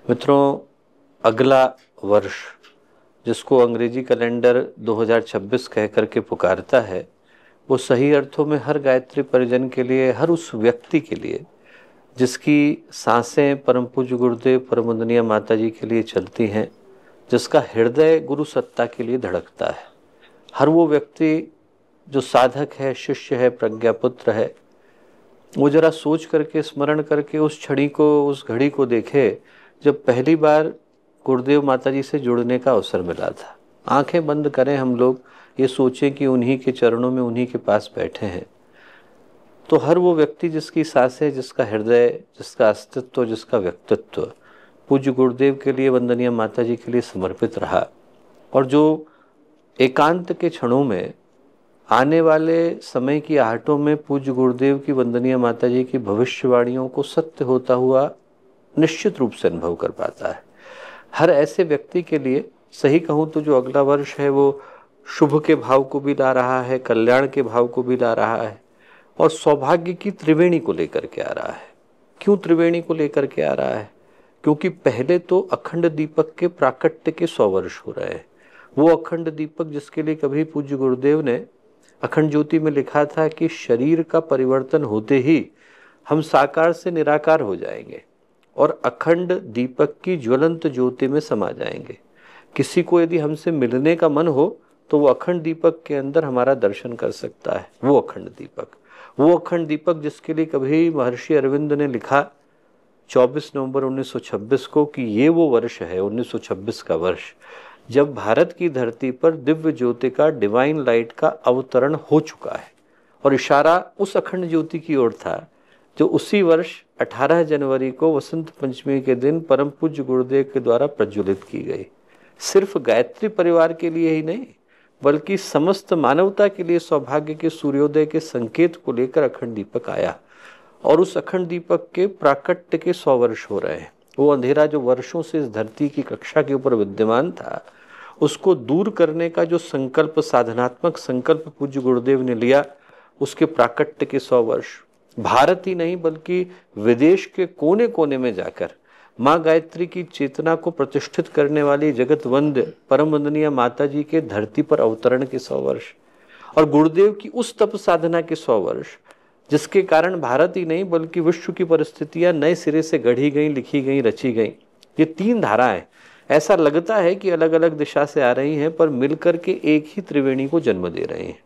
मित्रों, अगला वर्ष जिसको अंग्रेजी कैलेंडर 2026 कह करके पुकारता है, वो सही अर्थों में हर गायत्री परिजन के लिए, हर उस व्यक्ति के लिए जिसकी सांसें परम पूज्य गुरुदेव परम वंदनीय माता जी के लिए चलती हैं, जिसका हृदय गुरु सत्ता के लिए धड़कता है। हर वो व्यक्ति जो साधक है, शिष्य है, प्रज्ञापुत्र है, वो जरा सोच करके, स्मरण करके उस छड़ी को, उस घड़ी को देखे जब पहली बार गुरुदेव माता जी से जुड़ने का अवसर मिला था। आंखें बंद करें हम लोग, ये सोचें कि उन्हीं के चरणों में, उन्हीं के पास बैठे हैं। तो हर वो व्यक्ति जिसकी सांसें, जिसका हृदय, जिसका अस्तित्व, जिसका व्यक्तित्व पूज्य गुरुदेव के लिए, वंदनीय माता जी के लिए समर्पित रहा, और जो एकांत के क्षणों में, आने वाले समय की आहटों में पूज्य गुरुदेव की, वंदनीय माता जी की भविष्यवाणियों को सत्य होता हुआ निश्चित रूप से अनुभव कर पाता है। हर ऐसे व्यक्ति के लिए सही कहूँ तो जो अगला वर्ष है वो शुभ के भाव को भी ला रहा है, कल्याण के भाव को भी ला रहा है, और सौभाग्य की त्रिवेणी को लेकर के आ रहा है। क्यों त्रिवेणी को लेकर के आ रहा है? क्योंकि पहले तो अखंड दीपक के प्राकट्य के 100 वर्ष हो रहे हैं। वो अखंड दीपक जिसके लिए कभी पूज्य गुरुदेव ने अखंड ज्योति में लिखा था कि शरीर का परिवर्तन होते ही हम साकार से निराकार हो जाएंगे और अखंड दीपक की ज्वलंत ज्योति में समा जाएंगे। किसी को यदि हमसे मिलने का मन हो तो वो अखंड दीपक के अंदर हमारा दर्शन कर सकता है। वो अखंड दीपक जिसके लिए कभी महर्षि अरविंद ने लिखा 24 नवंबर 1926 को कि ये वो वर्ष है, 1926 का वर्ष, जब भारत की धरती पर दिव्य ज्योति का, डिवाइन लाइट का अवतरण हो चुका है। और इशारा उस अखंड ज्योति की ओर था जो उसी वर्ष 18 जनवरी को वसंत पंचमी के दिन परम पूज्य गुरुदेव के द्वारा प्रज्वलित की गई। सिर्फ गायत्री परिवार के लिए ही नहीं, बल्कि समस्त मानवता के लिए सौभाग्य के सूर्योदय के संकेत को लेकर अखंड दीपक आया। और उस अखंड दीपक के प्राकट्य के 100 वर्ष हो रहे हैं। वो अंधेरा जो वर्षों से इस धरती की कक्षा के ऊपर विद्यमान था, उसको दूर करने का जो संकल्प, साधनात्मक संकल्प पूज्य गुरुदेव ने लिया, उसके प्राकट्य के 100 वर्ष भारत ही नहीं बल्कि विदेश के कोने कोने में जाकर माँ गायत्री की चेतना को प्रतिष्ठित करने वाली जगत वंद्य परम वंदनीय माता जी के धरती पर अवतरण के 100 वर्ष, और गुरुदेव की उस तप साधना के 100 वर्ष, जिसके कारण भारत ही नहीं बल्कि विश्व की परिस्थितियां नए सिरे से गढ़ी गई, लिखी गई, रची गई। ये 3 धाराएं ऐसा लगता है कि अलग अलग दिशा से आ रही हैं, पर मिलकर के एक ही त्रिवेणी को जन्म दे रही हैं।